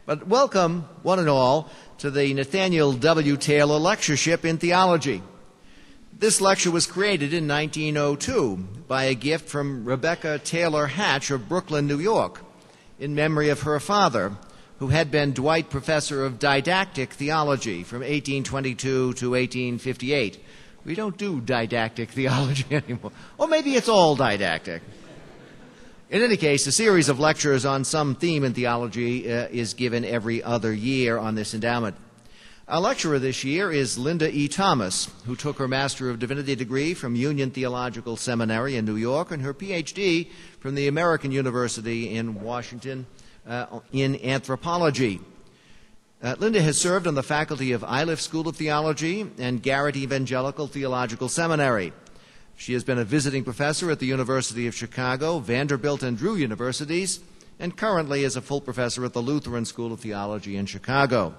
But welcome, one and all, to the Nathaniel W. Taylor Lectureship in Theology. This lecture was created in 1902 by a gift from Rebecca Taylor Hatch of Brooklyn, New York, in memory of her father, who had been Dwight Professor of Didactic Theology from 1822 to 1858. We don't do didactic theology anymore. Or maybe it's all didactic. In any case, a series of lectures on some theme in theology is given every other year on this endowment. Our lecturer this year is Linda E. Thomas, who took her Master of Divinity degree from Union Theological Seminary in New York and her Ph.D. from the American University in Washington in Anthropology. Linda has served on the faculty of Iliff School of Theology and Garrett Evangelical Theological Seminary. She has been a visiting professor at the University of Chicago, Vanderbilt, and Drew Universities, and currently is a full professor at the Lutheran School of Theology in Chicago.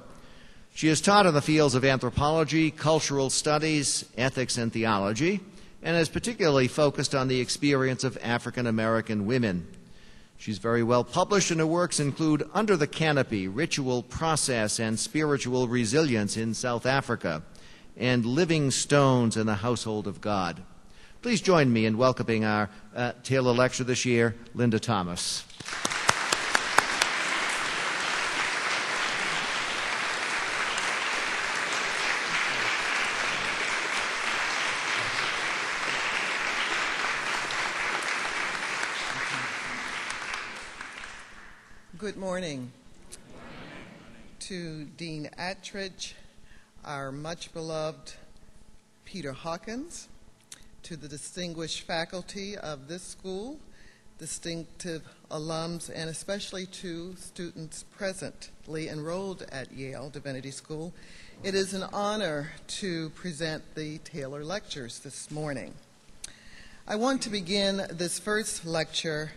She has taught in the fields of anthropology, cultural studies, ethics, and theology, and is particularly focused on the experience of African American women. She's very well published, and her works include Under the Canopy, Ritual Process and Spiritual Resilience in South Africa, and Living Stones in the Household of God. Please join me in welcoming our Taylor Lecturer this year, Linda Thomas. Good morning to Dean Attridge, our much beloved Peter Hawkins, to the distinguished faculty of this school, distinctive alums, and especially to students presently enrolled at Yale Divinity School. It is an honor to present the Taylor Lectures this morning. I want to begin this first lecture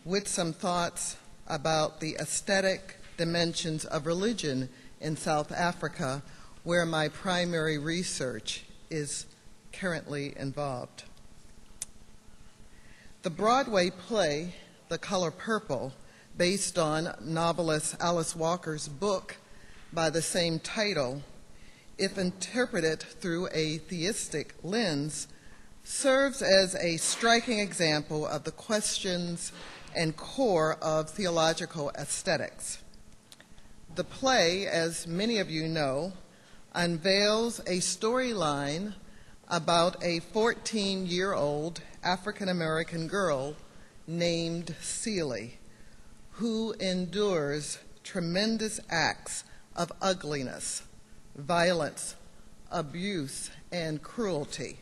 with some thoughts about the aesthetic dimensions of religion in South Africa, where my primary research is currently involved. The Broadway play, The Color Purple, based on novelist Alice Walker's book by the same title, if interpreted through a theistic lens, serves as a striking example of the questions and core of theological aesthetics. The play, as many of you know, unveils a storyline about a 14-year-old African-American girl named Celie, who endures tremendous acts of ugliness, violence, abuse, and cruelty.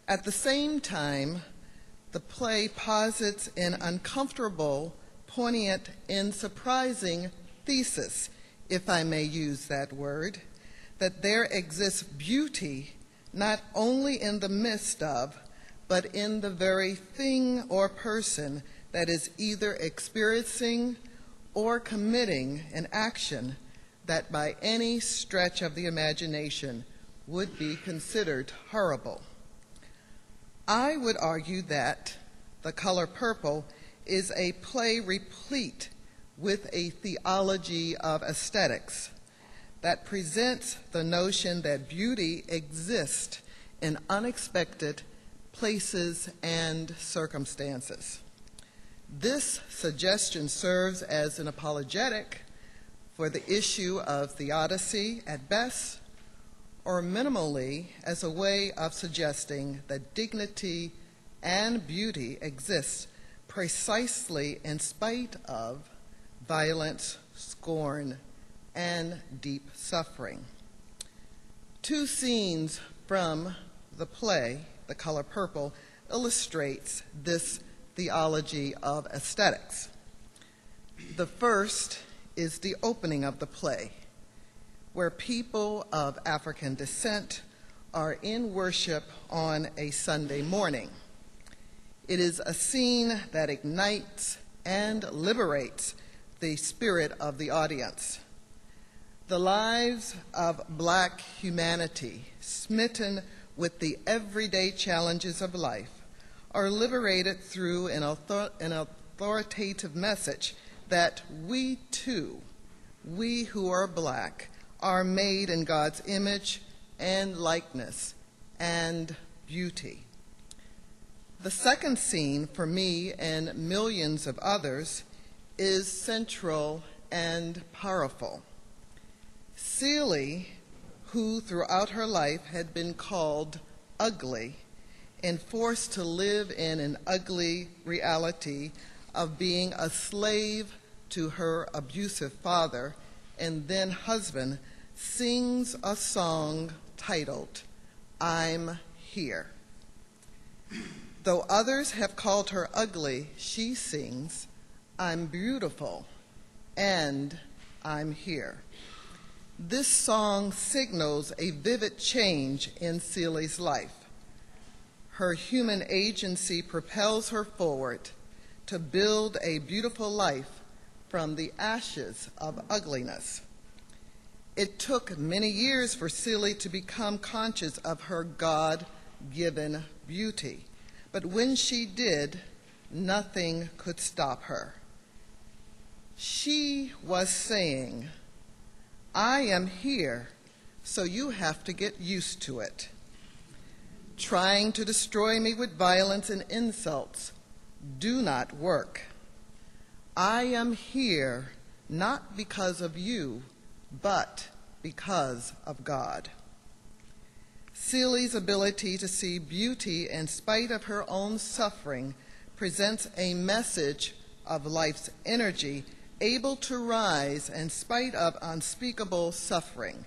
At the same time, the play posits an uncomfortable, poignant, and surprising thesis, if I may use that word, that there exists beauty not only in the midst of, but in the very thing or person that is either experiencing or committing an action that by any stretch of the imagination would be considered horrible. I would argue that The Color Purple is a play replete with a theology of aesthetics that presents the notion that beauty exists in unexpected places and circumstances. This suggestion serves as an apologetic for the issue of theodicy at best, or minimally as a way of suggesting that dignity and beauty exist precisely in spite of violence, scorn, and deep suffering. Two scenes from the play, The Color Purple, illustrates this theology of aesthetics. The first is the opening of the play, where people of African descent are in worship on a Sunday morning. It is a scene that ignites and liberates the spirit of the audience. The lives of Black humanity, smitten with the everyday challenges of life, are liberated through an authoritative message that we too we who are black are made in God's image and likeness and beauty. The second scene for me and millions of others is central and powerful. Seeley, who throughout her life had been called ugly and forced to live in an ugly reality of being a slave to her abusive father and then husband, sings a song titled, "I'm Here." Though others have called her ugly, she sings, "I'm beautiful and I'm here." This song signals a vivid change in Seeley's life. Her human agency propels her forward to build a beautiful life from the ashes of ugliness. It took many years for Seeley to become conscious of her God-given beauty. But when she did, nothing could stop her. She was saying, "I am here, so you have to get used to it. Trying to destroy me with violence and insults do not work. I am here not because of you, but because of God." Seeley's ability to see beauty in spite of her own suffering presents a message of life's energy, able to rise in spite of unspeakable suffering.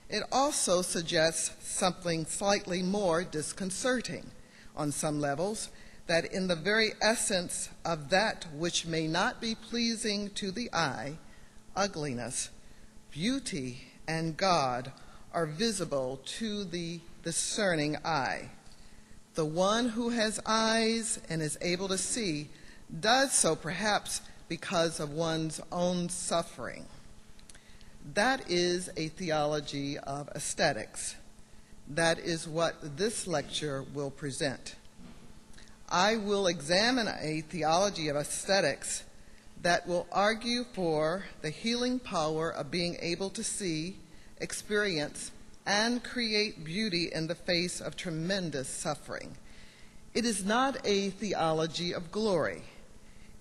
It also suggests something slightly more disconcerting on some levels, that in the very essence of that which may not be pleasing to the eye, ugliness, beauty and God are visible to the discerning eye. The one who has eyes and is able to see does so perhaps because of one's own suffering. That is a theology of aesthetics. That is what this lecture will present. I will examine a theology of aesthetics that will argue for the healing power of being able to see, experience, and create beauty in the face of tremendous suffering. It is not a theology of glory.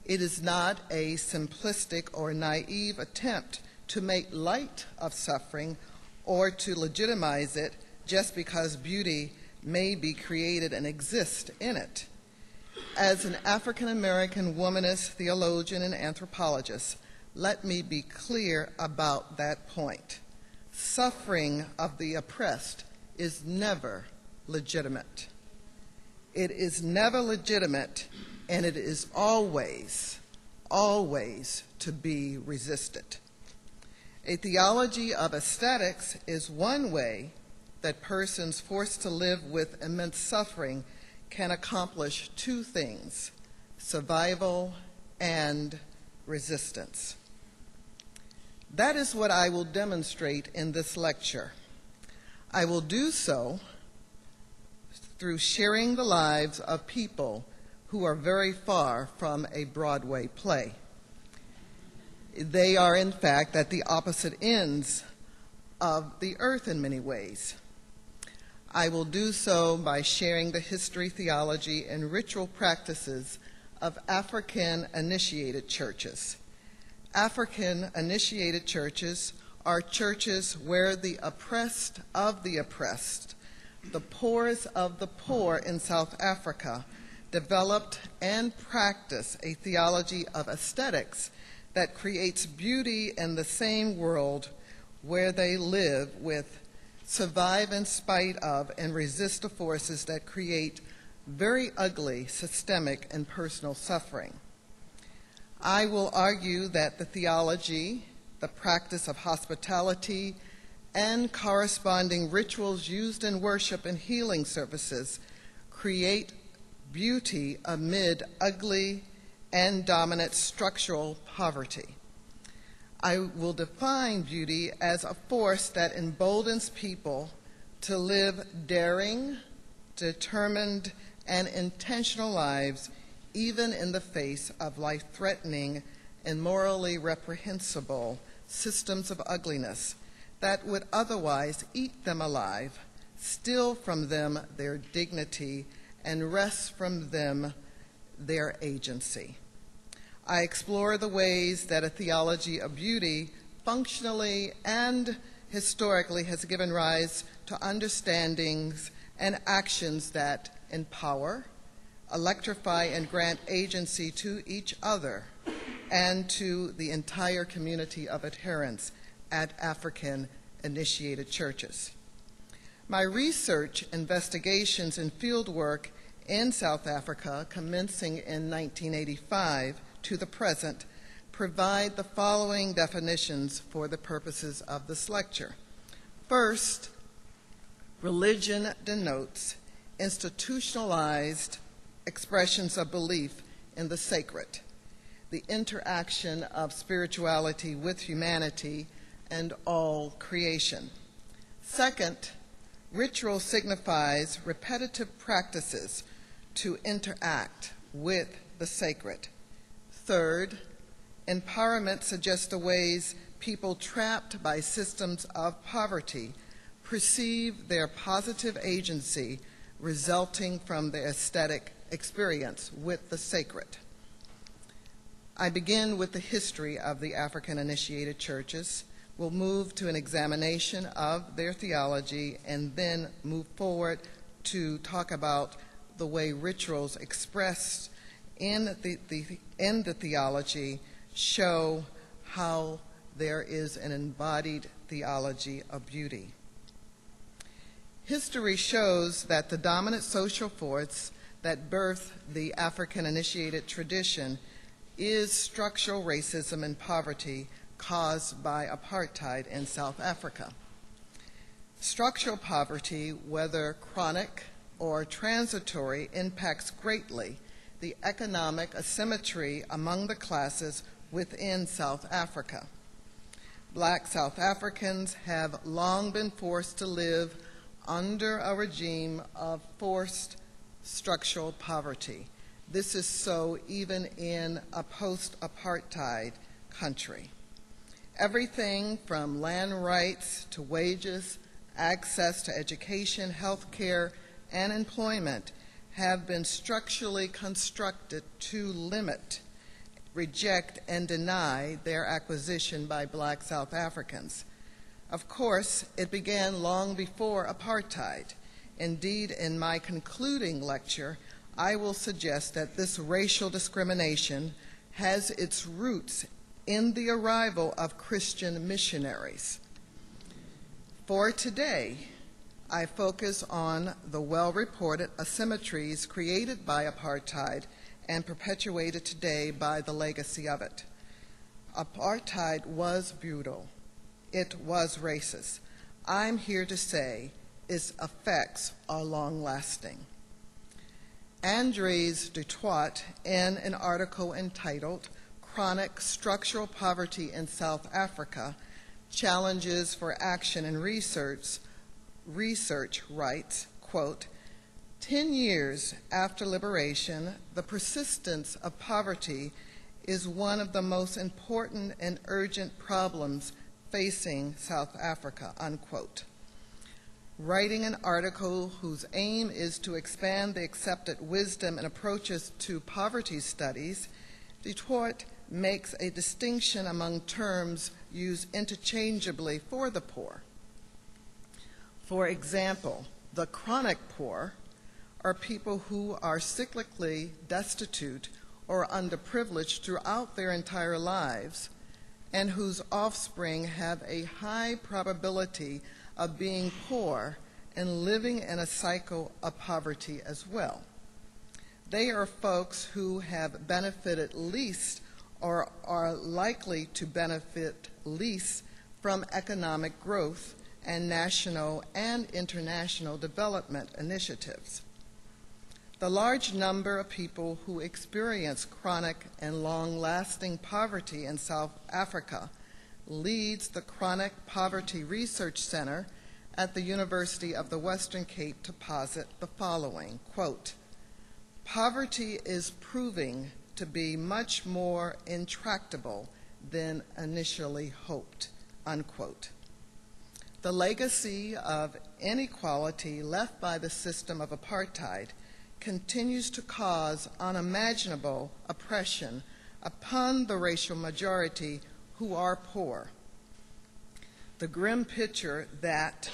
It is not a simplistic or naive attempt to make light of suffering or to legitimize it just because beauty may be created and exist in it. As an African-American womanist, theologian, and anthropologist, let me be clear about that point. Suffering of the oppressed is never legitimate. It is never legitimate, and it is always, always to be resisted. A theology of aesthetics is one way that persons forced to live with immense suffering can accomplish two things: survival and resistance. That is what I will demonstrate in this lecture. I will do so through sharing the lives of people who are very far from a Broadway play. They are, in fact, at the opposite ends of the earth in many ways. I will do so by sharing the history, theology, and ritual practices of African-initiated churches. African-initiated churches are churches where the oppressed of the oppressed, the poorest of the poor in South Africa, developed and practice a theology of aesthetics that creates beauty in the same world where they live with, survive in spite of, and resist the forces that create very ugly systemic and personal suffering. I will argue that the theology, the practice of hospitality, and corresponding rituals used in worship and healing services create beauty amid ugly and dominant structural poverty. I will define beauty as a force that emboldens people to live daring, determined, and intentional lives, even in the face of life-threatening and morally reprehensible systems of ugliness that would otherwise eat them alive, steal from them their dignity, and wrest from them their agency. I explore the ways that a theology of beauty functionally and historically has given rise to understandings and actions that empower, electrify, and grant agency to each other and to the entire community of adherents at African-initiated churches. My research, investigations, and fieldwork in South Africa, commencing in 1985 to the present, provide the following definitions for the purposes of this lecture. First, religion denotes institutionalized expressions of belief in the sacred, the interaction of spirituality with humanity and all creation. Second, ritual signifies repetitive practices to interact with the sacred. Third, empowerment suggests the ways people trapped by systems of poverty perceive their positive agency resulting from their aesthetic experience with the sacred. I begin with the history of the African-initiated churches. We'll move to an examination of their theology and then move forward to talk about the way rituals expressed in the theology show how there is an embodied theology of beauty. History shows that the dominant social force that birthed the African-initiated tradition is structural racism and poverty caused by apartheid in South Africa. Structural poverty, whether chronic or transitory, impacts greatly the economic asymmetry among the classes within South Africa. Black South Africans have long been forced to live under a regime of forced structural poverty. This is so even in a post-apartheid country. Everything from land rights to wages, access to education, health care, and employment have been structurally constructed to limit, reject, and deny their acquisition by Black South Africans. Of course, it began long before apartheid. Indeed, in my concluding lecture, I will suggest that this racial discrimination has its roots in the arrival of Christian missionaries. For today, I focus on the well-reported asymmetries created by apartheid and perpetuated today by the legacy of it. Apartheid was brutal. It was racist. I'm here to say its effects are long-lasting. Andres Dutoit, in an article entitled Chronic Structural Poverty in South Africa, Challenges for Action and Research writes, quote, 10 years after liberation, the persistence of poverty is one of the most important and urgent problems facing South Africa, unquote. Writing an article whose aim is to expand the accepted wisdom and approaches to poverty studies, Dutoit makes a distinction among terms used interchangeably for the poor. For example, the chronic poor are people who are cyclically destitute or underprivileged throughout their entire lives and whose offspring have a high probability of being poor and living in a cycle of poverty as well. They are folks who have benefited least or are likely to benefit least from economic growth and national and international development initiatives. The large number of people who experience chronic and long-lasting poverty in South Africa leads the Chronic Poverty Research Center at the University of the Western Cape to posit the following, quote, poverty is proving to be much more intractable than initially hoped, unquote. The legacy of inequality left by the system of apartheid continues to cause unimaginable oppression upon the racial majority who are poor. The grim picture that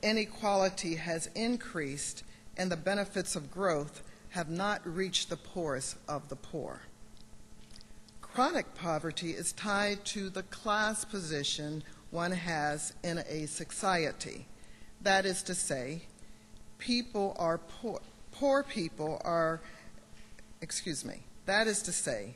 inequality has increased and the benefits of growth have not reached the poorest of the poor. Chronic poverty is tied to the class position one has in a society. That is to say, that is to say,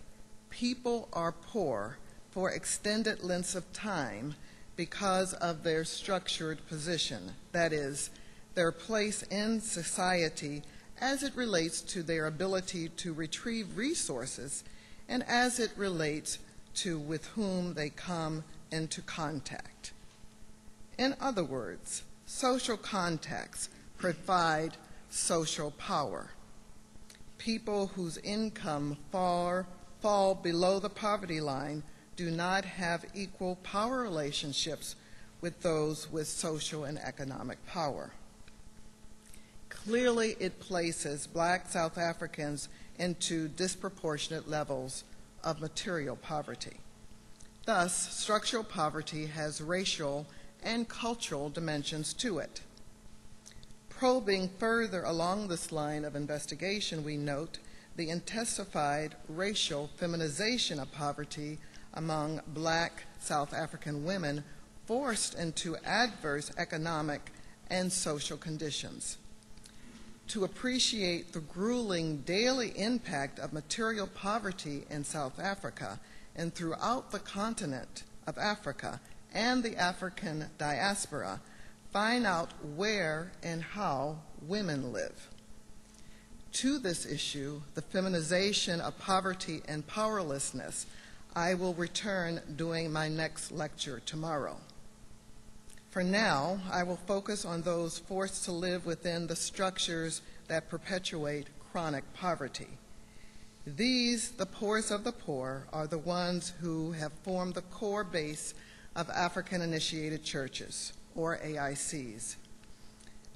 people are poor for extended lengths of time because of their structured position, that is, their place in society as it relates to their ability to retrieve resources and as it relates to with whom they come into contact. In other words, social contacts provide social power. People whose income fall below the poverty line do not have equal power relationships with those with social and economic power. Clearly, it places Black South Africans into disproportionate levels of material poverty. Thus, structural poverty has racial and cultural dimensions to it. Probing further along this line of investigation, we note the intensified racial feminization of poverty among Black South African women forced into adverse economic and social conditions. To appreciate the grueling daily impact of material poverty in South Africa and throughout the continent of Africa and the African diaspora, find out where and how women live. To this issue, the feminization of poverty and powerlessness, I will return during my next lecture tomorrow. For now, I will focus on those forced to live within the structures that perpetuate chronic poverty. These, the poorest of the poor, are the ones who have formed the core base of African-initiated churches, or AICs.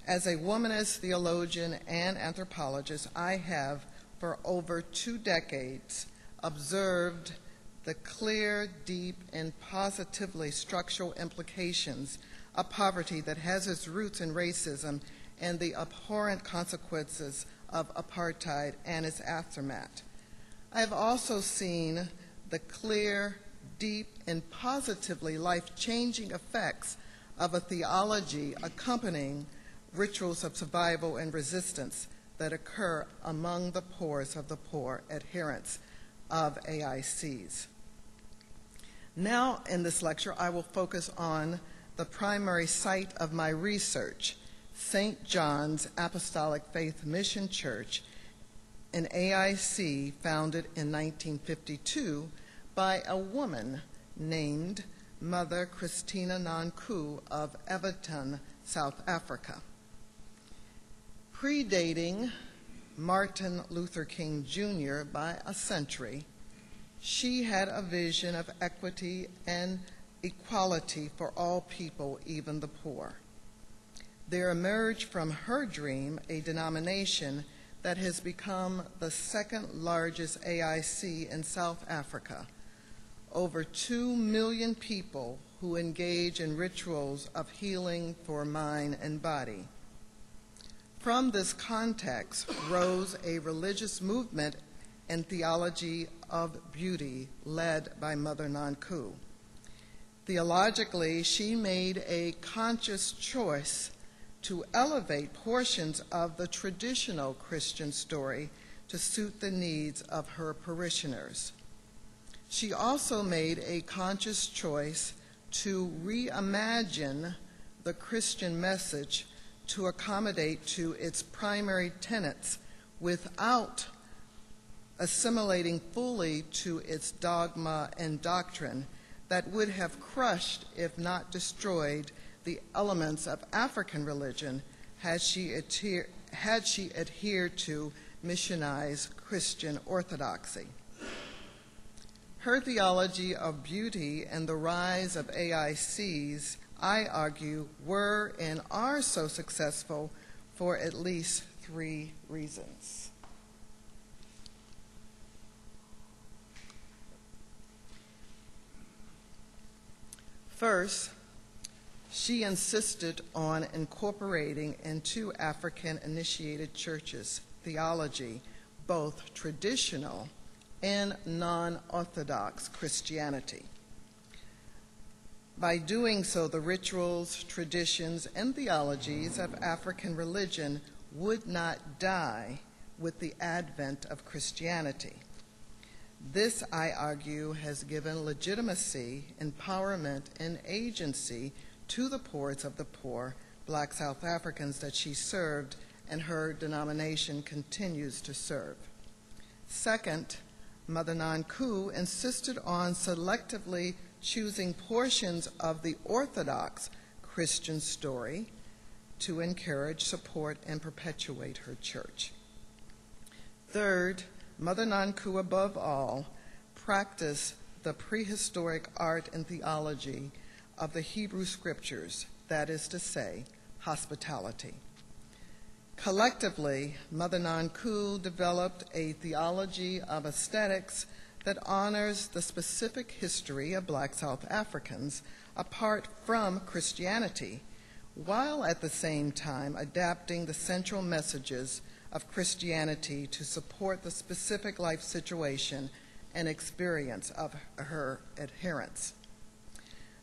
As a womanist, theologian, and anthropologist, I have, for over 2 decades, observed the clear, deep, and positively structural implications of poverty that has its roots in racism and the abhorrent consequences of apartheid and its aftermath. I have also seen the clear, deep, and positively life-changing effects of a theology accompanying rituals of survival and resistance that occur among the poorest of the poor adherents of AICs. Now, in this lecture, I will focus on the primary site of my research, St. John's Apostolic Faith Mission Church, an AIC founded in 1952 by a woman named Mother Christina Nanku of Everton, South Africa. Predating Martin Luther King Jr. by a century, she had a vision of equity and equality for all people, even the poor. There emerged from her dream a denomination that has become the second largest AIC in South Africa. Over 2 million people who engage in rituals of healing for mind and body. From this context rose a religious movement and theology of beauty led by Mother Nanku. Theologically, she made a conscious choice to elevate portions of the traditional Christian story to suit the needs of her parishioners. She also made a conscious choice to reimagine the Christian message to accommodate to its primary tenets without assimilating fully to its dogma and doctrine that would have crushed, if not destroyed, the elements of African religion had she adhered to missionized Christian orthodoxy. Her theology of beauty and the rise of AICs, I argue, were and are so successful for at least 3 reasons. First, she insisted on incorporating into African-initiated churches theology, both traditional and non-Orthodox Christianity. By doing so, the rituals, traditions, and theologies of African religion would not die with the advent of Christianity. This, I argue, has given legitimacy, empowerment, and agency to the poorest of the poor, Black South Africans that she served and her denomination continues to serve. Second, Mother Nanku insisted on selectively choosing portions of the Orthodox Christian story to encourage, support, and perpetuate her church. Third, Mother Nanku, above all, practiced the prehistoric art and theology of the Hebrew Scriptures, that is to say, hospitality. Collectively, Mother Nanku developed a theology of aesthetics that honors the specific history of Black South Africans apart from Christianity, while at the same time adapting the central messages of Christianity to support the specific life situation and experience of her adherents.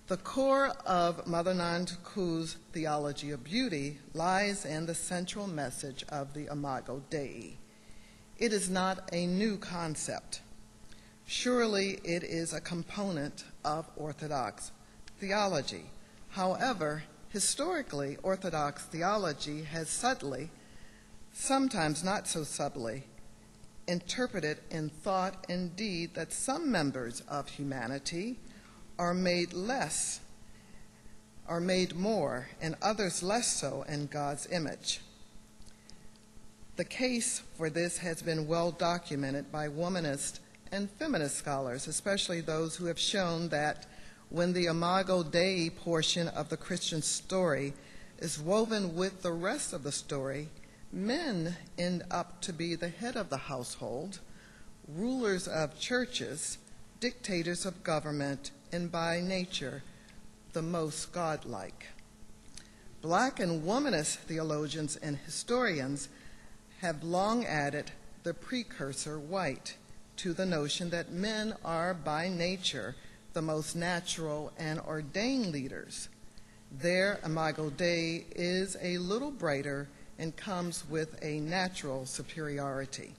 The core of Mother Nanku's theology of beauty lies in the central message of the Imago Dei. It is not a new concept. Surely it is a component of Orthodox theology. However, historically, Orthodox theology has subtly, sometimes not so subtly, interpreted in thought and deed that some members of humanity are made less, are made more, and others less so in God's image. The case for this has been well documented by womanist and feminist scholars, especially those who have shown that when the Imago Dei portion of the Christian story is woven with the rest of the story, men end up to be the head of the household, rulers of churches, dictators of government, and by nature, the most godlike. Black and womanist theologians and historians have long added the precursor white to the notion that men are by nature the most natural and ordained leaders. Their Imago Dei is a little brighter and comes with a natural superiority.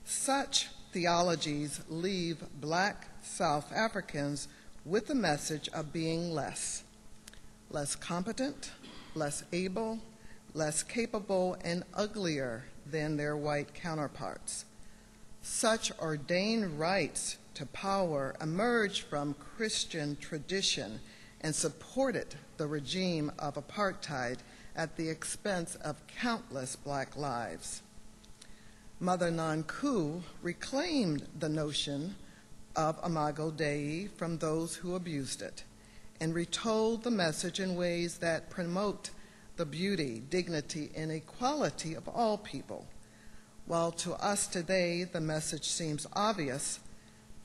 Such theologies leave Black South Africans with the message of being less competent, less able, less capable, and uglier than their white counterparts. Such ordained rights to power emerged from Christian tradition and supported the regime of apartheid at the expense of countless Black lives. Mother Nanku reclaimed the notion of Imago Dei from those who abused it and retold the message in ways that promote the beauty, dignity, and equality of all people. While to us today the message seems obvious,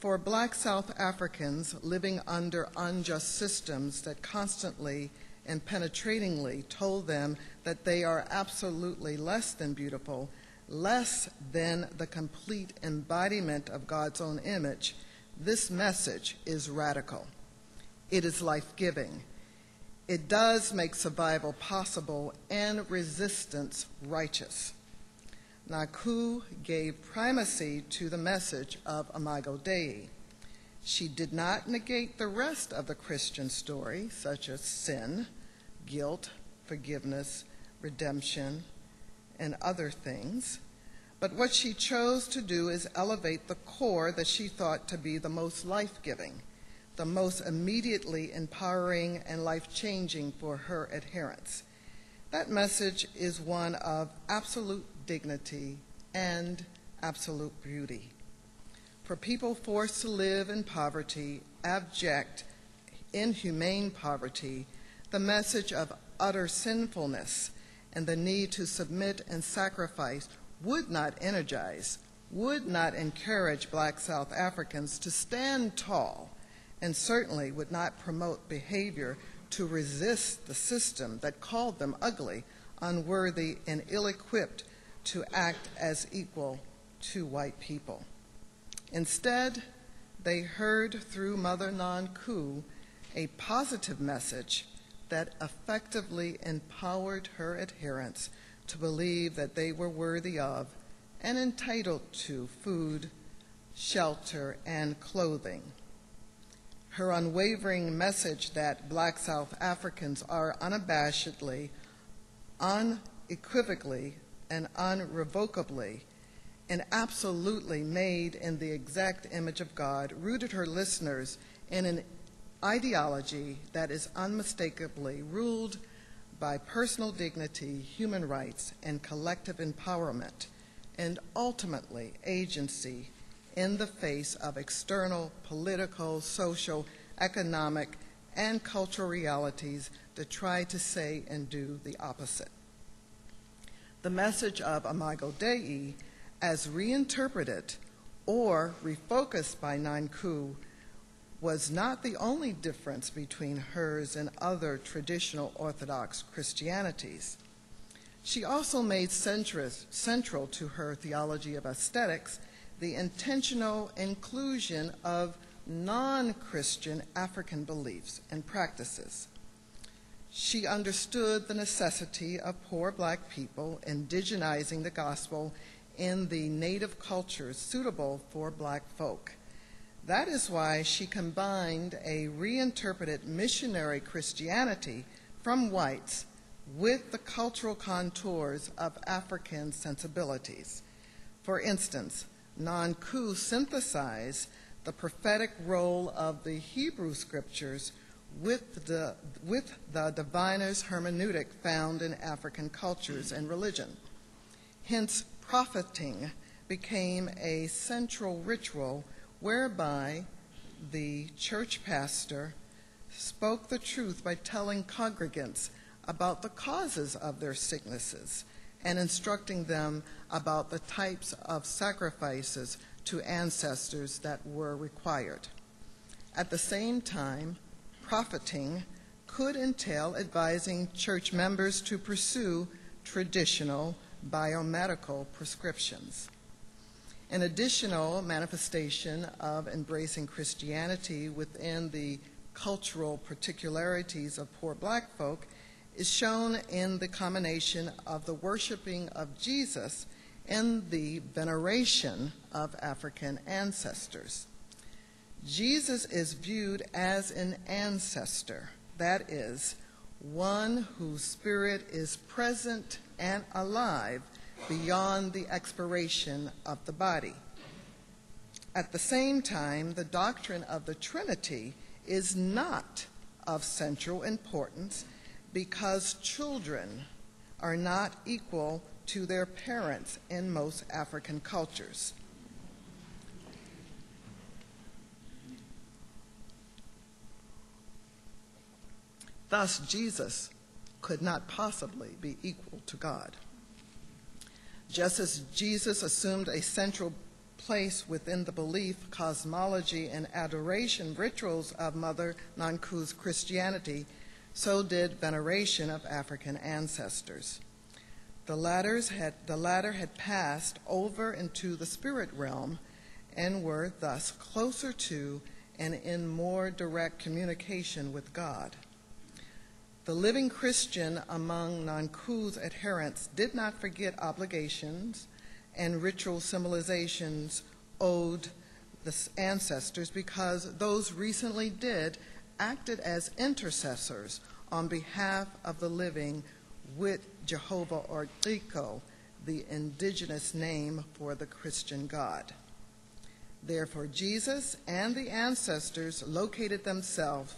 for Black South Africans living under unjust systems that constantly and penetratingly told them that they are absolutely less than beautiful, less than the complete embodiment of God's own image, this message is radical. It is life-giving. It does make survival possible and resistance righteous. Nanku gave primacy to the message of Imago Dei. She did not negate the rest of the Christian story, such as sin, guilt, forgiveness, redemption, and other things. But what she chose to do is elevate the core that she thought to be the most life-giving, the most immediately empowering and life-changing for her adherents. That message is one of absolute dignity and absolute beauty. For people forced to live in poverty, abject, inhumane poverty, the message of utter sinfulness and the need to submit and sacrifice would not energize, would not encourage black South Africans to stand tall, and certainly would not promote behavior to resist the system that called them ugly, unworthy, and ill-equipped to act as equal to white people. Instead, they heard through Mother Nanku a positive message that effectively empowered her adherents to believe that they were worthy of and entitled to food, shelter, and clothing. Her unwavering message that black South Africans are unabashedly, unequivocally, and unrevocably and absolutely made in the exact image of God rooted her listeners in an ideology that is unmistakably ruled by personal dignity, human rights, and collective empowerment, and ultimately agency in the face of external political, social, economic, and cultural realities that try to say and do the opposite. The message of Imago Dei, as reinterpreted or refocused by Nanku, was not the only difference between hers and other traditional Orthodox Christianities. She also made central to her theology of aesthetics the intentional inclusion of non-Christian African beliefs and practices. She understood the necessity of poor black people indigenizing the gospel in the native cultures suitable for black folk. That is why she combined a reinterpreted missionary Christianity from whites with the cultural contours of African sensibilities. For instance, Nanku synthesized the prophetic role of the Hebrew scriptures with the diviner's hermeneutic found in African cultures and religion. Hence, propheting became a central ritual whereby the church pastor spoke the truth by telling congregants about the causes of their sicknesses and instructing them about the types of sacrifices to ancestors that were required. At the same time, propheting could entail advising church members to pursue traditional biomedical prescriptions. An additional manifestation of embracing Christianity within the cultural particularities of poor black folk is shown in the combination of the worshiping of Jesus and the veneration of African ancestors. Jesus is viewed as an ancestor, that is, one whose spirit is present and alive beyond the expiration of the body. At the same time, the doctrine of the Trinity is not of central importance because children are not equal to their parents in most African cultures. Thus, Jesus could not possibly be equal to God. Just as Jesus assumed a central place within the belief, cosmology, and adoration rituals of Mother Nanku's Christianity, so did veneration of African ancestors. The latter had passed over into the spirit realm and were thus closer to and in more direct communication with God. The living Christian among Nanku's adherents did not forget obligations and ritual symbolizations owed the ancestors because those recently dead acted as intercessors on behalf of the living with Jehovah or Iko, the indigenous name for the Christian God. Therefore, Jesus and the ancestors located themselves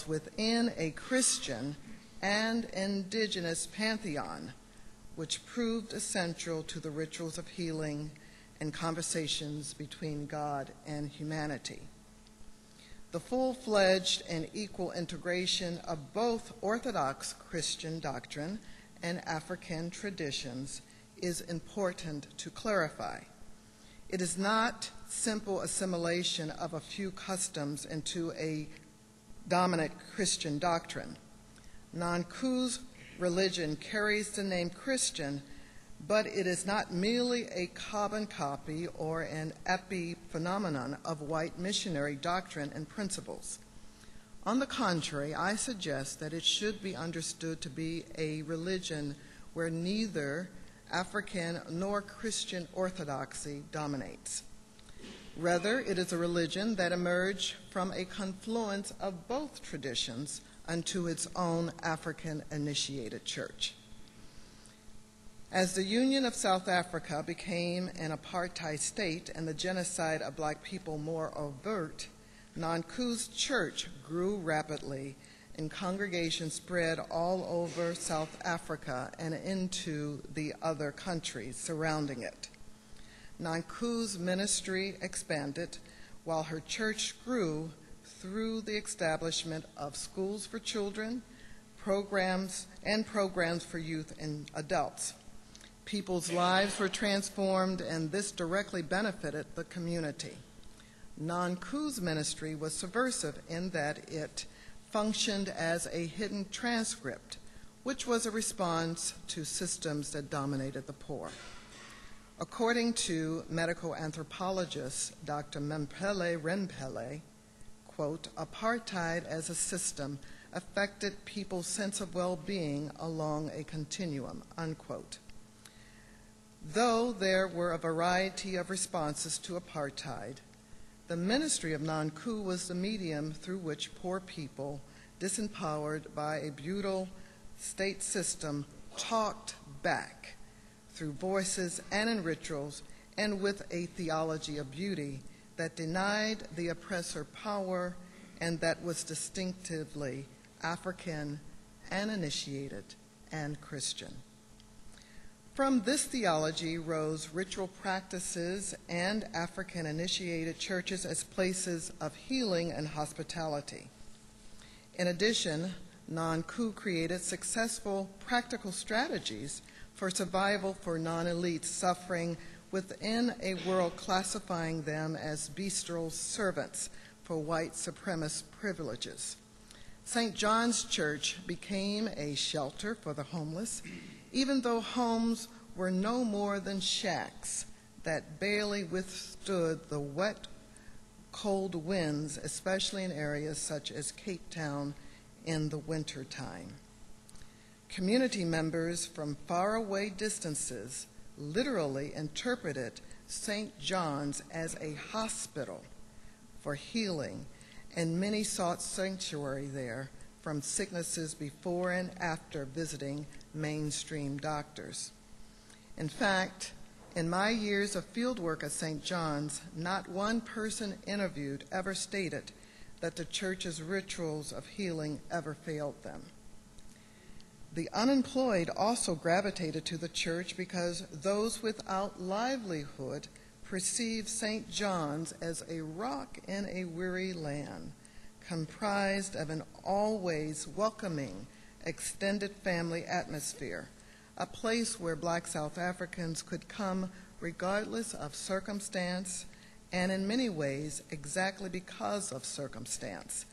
within a Christian and indigenous pantheon, which proved essential to the rituals of healing and conversations between God and humanity. The full-fledged and equal integration of both Orthodox Christian doctrine and African traditions is important to clarify. It is not simple assimilation of a few customs into a dominant Christian doctrine. Nanku's religion carries the name Christian, but it is not merely a carbon copy or an epiphenomenon of white missionary doctrine and principles. On the contrary, I suggest that it should be understood to be a religion where neither African nor Christian orthodoxy dominates. Rather, it is a religion that emerged from a confluence of both traditions unto its own African-initiated church. As the Union of South Africa became an apartheid state and the genocide of black people more overt, Nanku's church grew rapidly and congregations spread all over South Africa and into the other countries surrounding it. Nanku's ministry expanded while her church grew through the establishment of schools for children, programs for youth and adults. People's lives were transformed, and this directly benefited the community. Nanku's ministry was subversive in that it functioned as a hidden transcript, which was a response to systems that dominated the poor. According to medical anthropologist Dr. Mempele Rempele, quote, apartheid as a system affected people's sense of well-being along a continuum, unquote. Though there were a variety of responses to apartheid, the ministry of Nanku was the medium through which poor people, disempowered by a brutal state system, talked back through voices and in rituals, and with a theology of beauty that denied the oppressor power and that was distinctively African and initiated and Christian. From this theology rose ritual practices and African-initiated churches as places of healing and hospitality. In addition, Nanku created successful practical strategies for survival for non-elites suffering within a world classifying them as bestial servants for white supremacist privileges. St. John's Church became a shelter for the homeless, even though homes were no more than shacks that barely withstood the wet, cold winds, especially in areas such as Cape Town in the wintertime. Community members from faraway distances literally interpreted St. John's as a hospital for healing, and many sought sanctuary there from sicknesses before and after visiting mainstream doctors. In fact, in my years of fieldwork at St. John's, not one person interviewed ever stated that the church's rituals of healing ever failed them. The unemployed also gravitated to the church because those without livelihood perceived St. John's as a rock in a weary land, comprised of an always welcoming, extended family atmosphere, a place where black South Africans could come regardless of circumstance, and in many ways exactly because of circumstance,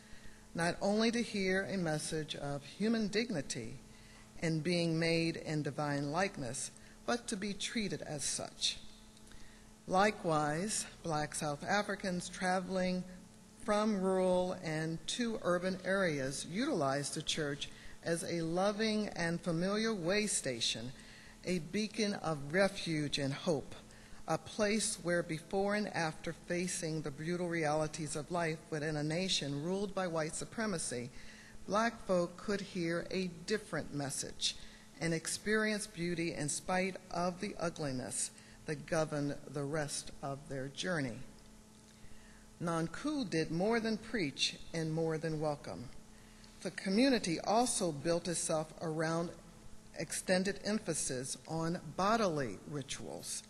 not only to hear a message of human dignity and being made in divine likeness, but to be treated as such. Likewise, black South Africans traveling from rural and to urban areas utilized the church as a loving and familiar way station, a beacon of refuge and hope, a place where before and after facing the brutal realities of life within a nation ruled by white supremacy, black folk could hear a different message and experience beauty in spite of the ugliness that governed the rest of their journey. Nanku did more than preach and more than welcome. The community also built itself around extended emphasis on bodily rituals.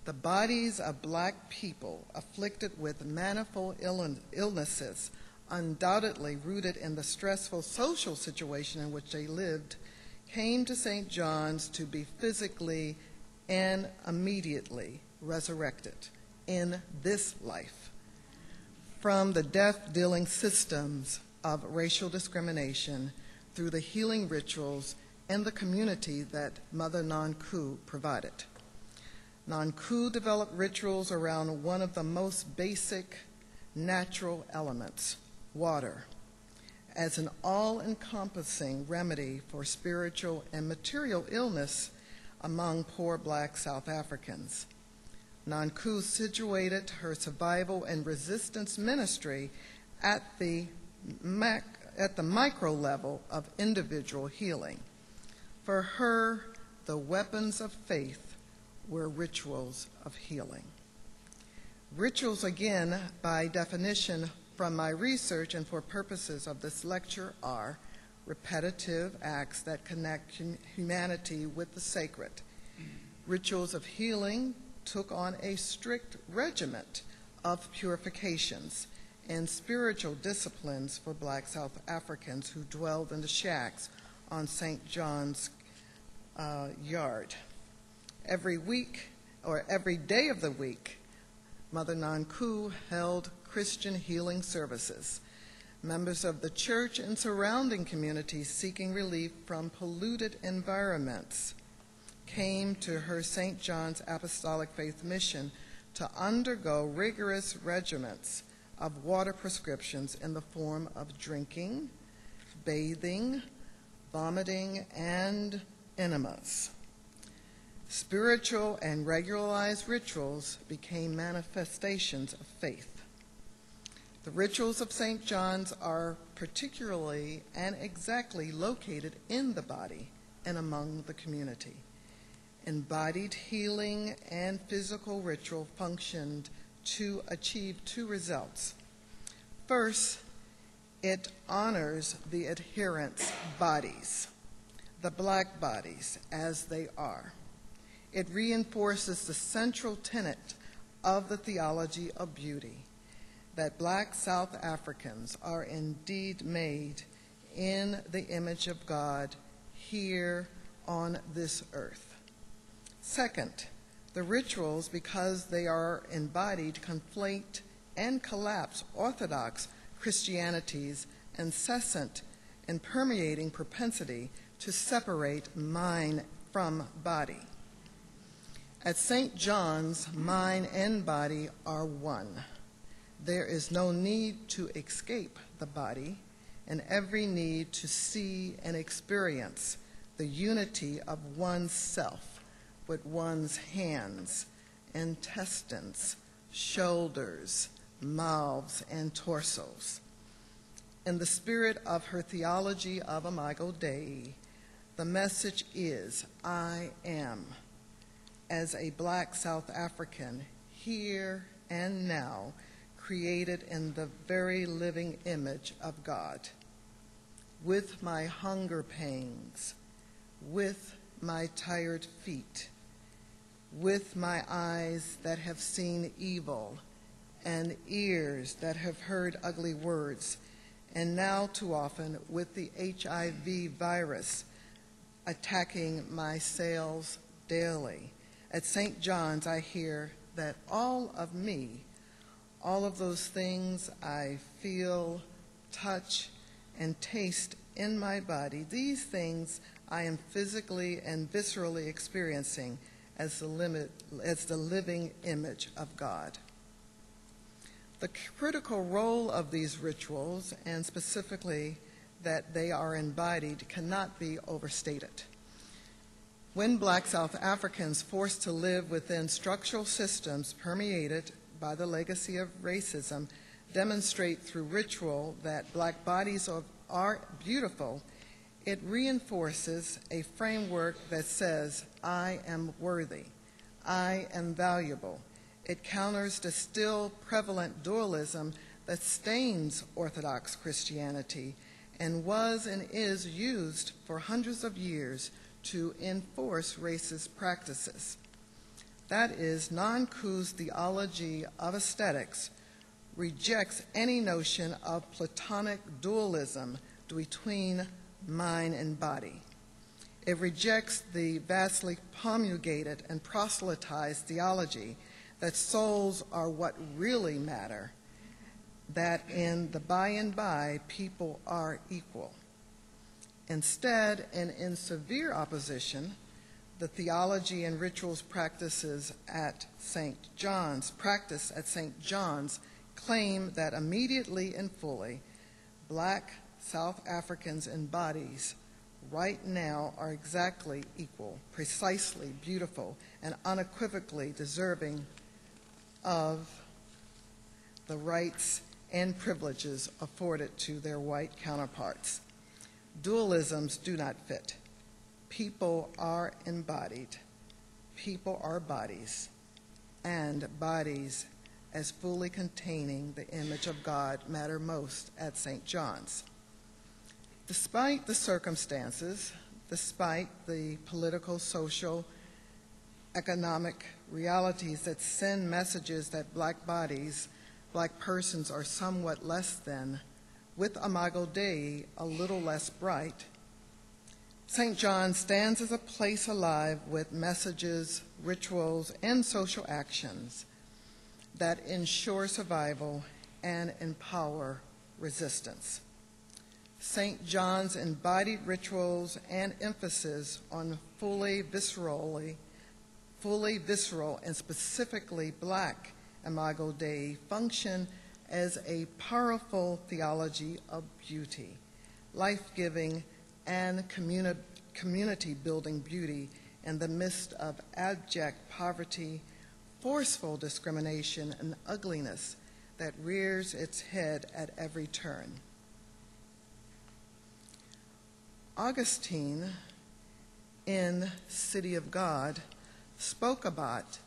The bodies of black people afflicted with manifold illnesses, undoubtedly rooted in the stressful social situation in which they lived, came to St. John's to be physically and immediately resurrected in this life from the death-dealing systems of racial discrimination through the healing rituals and the community that Mother Nanku provided. Nanku developed rituals around one of the most basic natural elements, water, as an all-encompassing remedy for spiritual and material illness among poor black South Africans. Nanku situated her survival and resistance ministry at the micro level of individual healing. For her, the weapons of faith were rituals of healing. Rituals, again, by definition from my research and for purposes of this lecture, are repetitive acts that connect humanity with the sacred. Rituals of healing took on a strict regiment of purifications and spiritual disciplines for black South Africans who dwelled in the shacks on St. John's Yard. Every week, or every day of the week, Mother Nanku held Christian healing services. Members of the church and surrounding communities seeking relief from polluted environments came to her St. John's Apostolic Faith Mission to undergo rigorous regimens of water prescriptions in the form of drinking, bathing, vomiting, and enemas. Spiritual and regularized rituals became manifestations of faith. The rituals of St. John's are particularly and exactly located in the body and among the community. Embodied healing and physical ritual functioned to achieve two results. First, it honors the adherents' bodies, the black bodies as they are. It reinforces the central tenet of the theology of beauty, that black South Africans are indeed made in the image of God here on this earth. Second, the rituals, because they are embodied, conflate and collapse Orthodox Christianity's incessant and permeating propensity to separate mind from body. At St. John's, mind and body are one. There is no need to escape the body, and every need to see and experience the unity of one's self with one's hands, intestines, shoulders, mouths, and torsos. In the spirit of her Theology of Imago Dei, the message is, I am, as a black South African, here and now, created in the very living image of God, with my hunger pangs, with my tired feet, with my eyes that have seen evil, and ears that have heard ugly words, and now too often with the HIV virus attacking my cells daily. At St. John's, I hear that all of me, all of those things I feel, touch, and taste in my body, these things I am physically and viscerally experiencing as the living image of God. The critical role of these rituals, and specifically that they are embodied, cannot be overstated. When black South Africans forced to live within structural systems permeated by the legacy of racism demonstrate through ritual that black bodies are beautiful, it reinforces a framework that says, I am worthy, I am valuable. It counters the still prevalent dualism that stains Orthodox Christianity and was and is used for hundreds of years to enforce racist practices. That is, non-Cou's theology of aesthetics rejects any notion of Platonic dualism between mind and body. It rejects the vastly promulgated and proselytized theology that souls are what really matter, that in the by and by people are equal. Instead, and in severe opposition, the theology and rituals practices at St. John's claim that immediately and fully, black South Africans in bodies right now are exactly equal, precisely beautiful, and unequivocally deserving of the rights and privileges afforded to their white counterparts. Dualisms do not fit. People are embodied. People are bodies, and bodies as fully containing the image of God matter most at St. John's. Despite the circumstances, despite the political, social, economic realities that send messages that black bodies, black persons are somewhat less than, with Imago Dei a little less bright, St. John stands as a place alive with messages, rituals, and social actions that ensure survival and empower resistance. St. John's embodied rituals and emphasis on fully visceral and specifically black Imago Dei function as a powerful theology of beauty, life-giving and community-building beauty in the midst of abject poverty, forceful discrimination, and ugliness that rears its head at every turn. Augustine, in City of God, spoke about,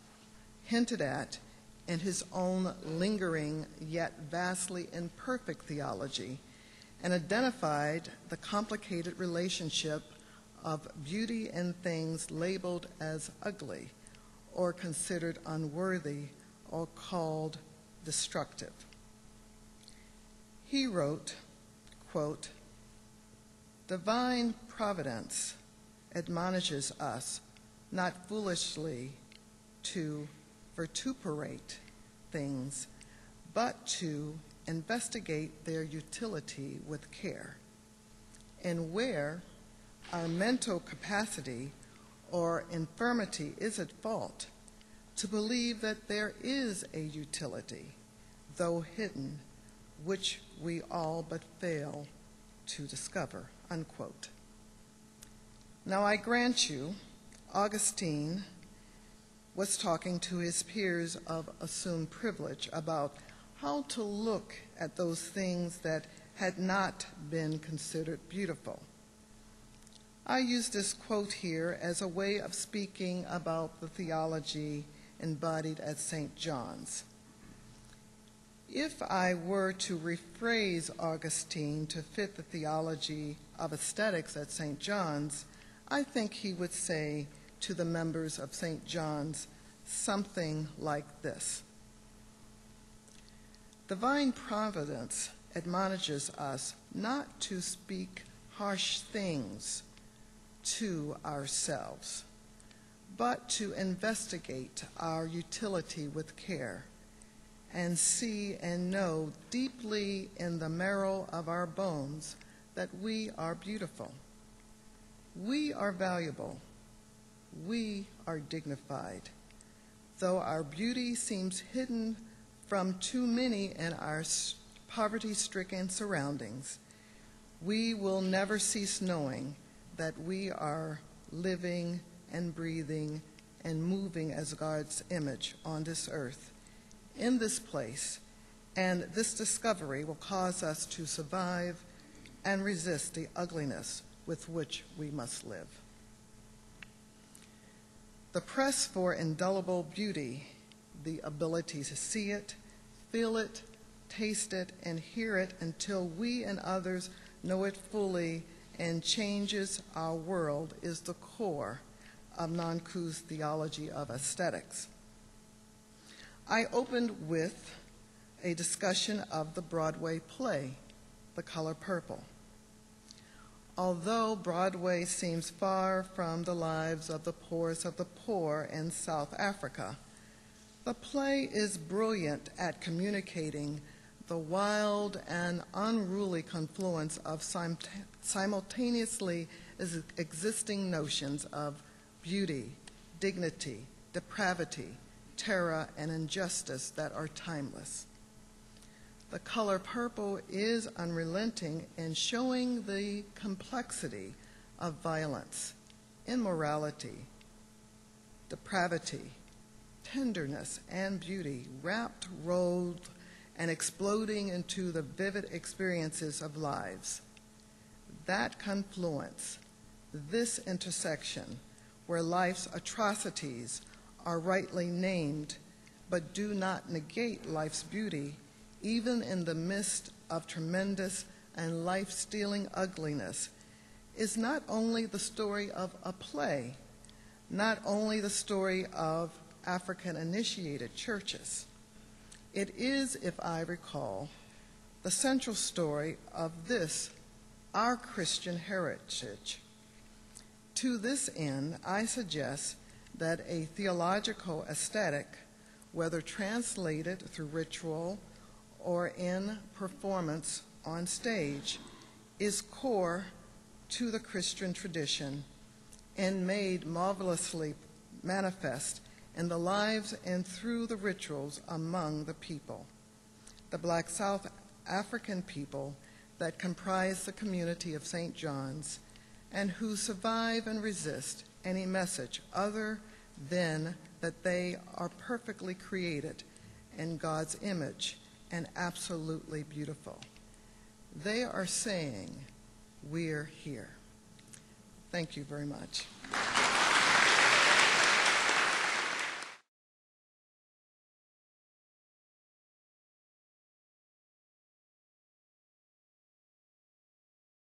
hinted at, in his own lingering yet vastly imperfect theology, and identified the complicated relationship of beauty in things labeled as ugly or considered unworthy or called destructive. He wrote, quote, "Divine providence admonishes us not foolishly to vituperate things, but to investigate their utility with care. And where our mental capacity or infirmity is at fault, to believe that there is a utility, though hidden, which we all but fail to discover," unquote. Now I grant you, Augustine was talking to his peers of assumed privilege about how to look at those things that had not been considered beautiful. I use this quote here as a way of speaking about the theology embodied at St. John's. If I were to rephrase Augustine to fit the theology of aesthetics at St. John's, I think he would say to the members of St. John's something like this: Divine providence admonishes us not to speak harsh things to ourselves, but to investigate our utility with care and see and know deeply in the marrow of our bones that we are beautiful, we are valuable, we are dignified. Though our beauty seems hidden from too many in our poverty-stricken surroundings, we will never cease knowing that we are living and breathing and moving as God's image on this earth, in this place, and this discovery will cause us to survive and resist the ugliness with which we must live. The press for indelible beauty, the ability to see it, feel it, taste it, and hear it until we and others know it fully and changes our world, is the core, of Nonku's Theology of Aesthetics. I opened with a discussion of the Broadway play, The Color Purple. Although Broadway seems far from the lives of the poorest of the poor in South Africa, the play is brilliant at communicating the wild and unruly confluence of simultaneously existing notions of beauty, dignity, depravity, terror, and injustice that are timeless. The Color Purple is unrelenting in showing the complexity of violence, immorality, depravity, tenderness, and beauty wrapped, rolled, and exploding into the vivid experiences of lives. That confluence, this intersection, where life's atrocities are rightly named but do not negate life's beauty, even in the midst of tremendous and life-stealing ugliness, is not only the story of a play, not only the story of African-initiated churches. It is, if I recall, the central story of this, our Christian heritage. To this end, I suggest that a theological aesthetic, whether translated through ritual or in performance on stage, is core to the Christian tradition and made marvelously manifest in the lives and through the rituals among the people, the Black South African people that comprise the community of St. John's and who survive and resist any message other than that they are perfectly created in God's image and absolutely beautiful. They are saying, "We're here." Thank you very much.